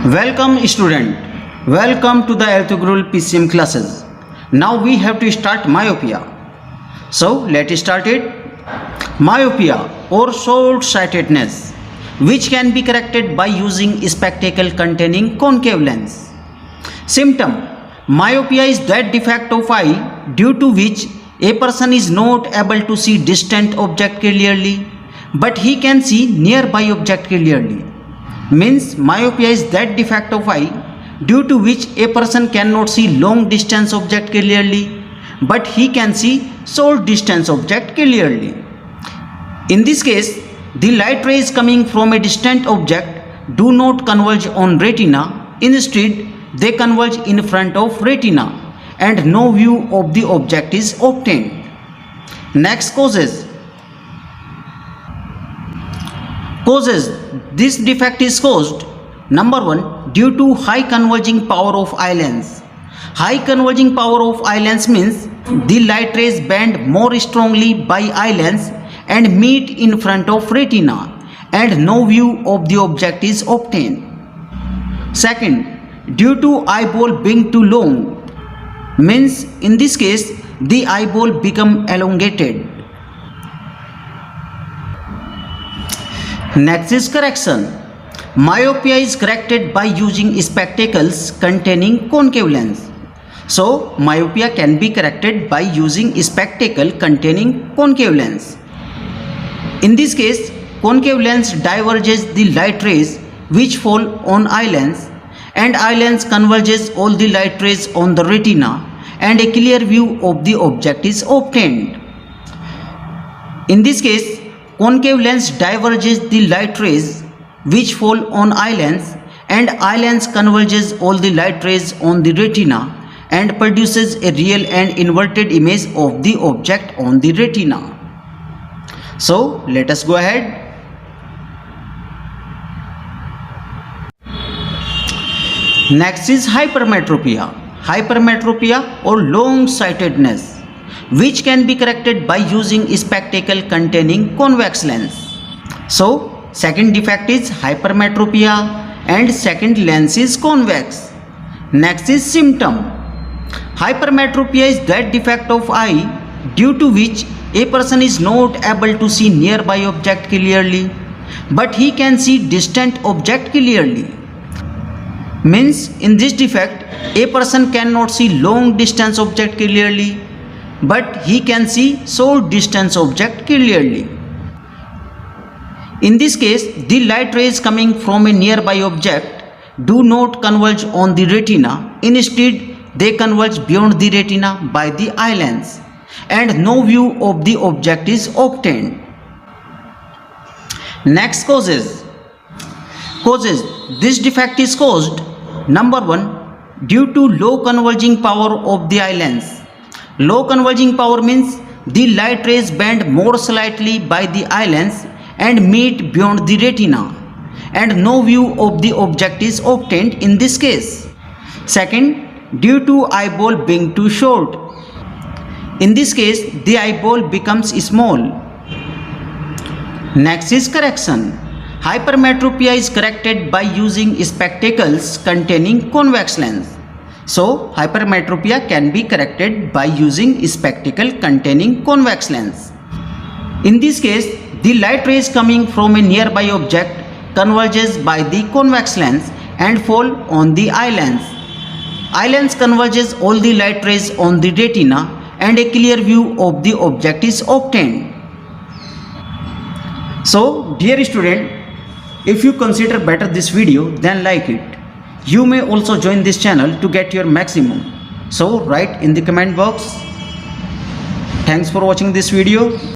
Welcome student. Welcome to the Althogrul PCM classes. Now we have to start myopia. So let's start it. Myopia or short-sightedness, which can be corrected by using spectacle containing concave lens. Symptom: myopia is that defect of eye due to which a person is not able to see distant object clearly, but he can see nearby object clearly. Means myopia is that defect of eye due to which a person cannot see long distance object clearly, but he can see short distance object clearly. In this case, the light rays coming from a distant object do not converge on retina. Instead, they converge in front of retina and no view of the object is obtained. Next, causes. This defect is caused: number 1, due to high converging power of eye lens. High converging power of eye lens means the light rays bend more strongly by eye lens and meet in front of retina and no view of the object is obtained. Second, due to eyeball being too long, means in this case the eyeball become elongated. Next is correction. Myopia is corrected by using spectacles containing concave lens. So myopia can be corrected by using spectacle containing concave lens. In this case, concave lens diverges the light rays which fall on eye lens, and eye lens converges all the light rays on the retina and a clear view of the object is obtained. In this case, concave lens diverges the light rays which fall on eye lens, and eye lens converges all the light rays on the retina and produces a real and inverted image of the object on the retina. So let us go ahead. Next is hypermetropia. Hypermetropia or long-sightedness, which can be corrected by using spectacle containing convex lens. So second defect is hypermetropia and second lens is convex. Next is symptom. Hypermetropia is that defect of eye due to which a person is not able to see nearby object clearly, but he can see distant object clearly. Means in this defect, a person cannot see long distance object clearly, but he can see short distance object clearly. In this case, the light rays coming from a nearby object do not converge on the retina. Instead, they converge beyond the retina by the eye lens and no view of the object is obtained. Next, causes. This defect is caused: number 1, due to low converging power of the eye lens. Low converging power means the light rays bend more slightly by the eye lens and meet beyond the retina and no view of the object is obtained in this case. Second, due to eyeball being too short. In this case, the eyeball becomes small. Next is correction. Hypermetropia is corrected by using spectacles containing convex lens. So hypermetropia can be corrected by using spectacle containing convex lens. In this case, the light rays coming from a nearby object converges by the convex lens and fall on the eye lens. Eye lens converges all the light rays on the retina and a clear view of the object is obtained. So dear student, if you consider better this video, then like it. You may also join this channel to get your maximum. So write in the comment box. Thanks for watching this video.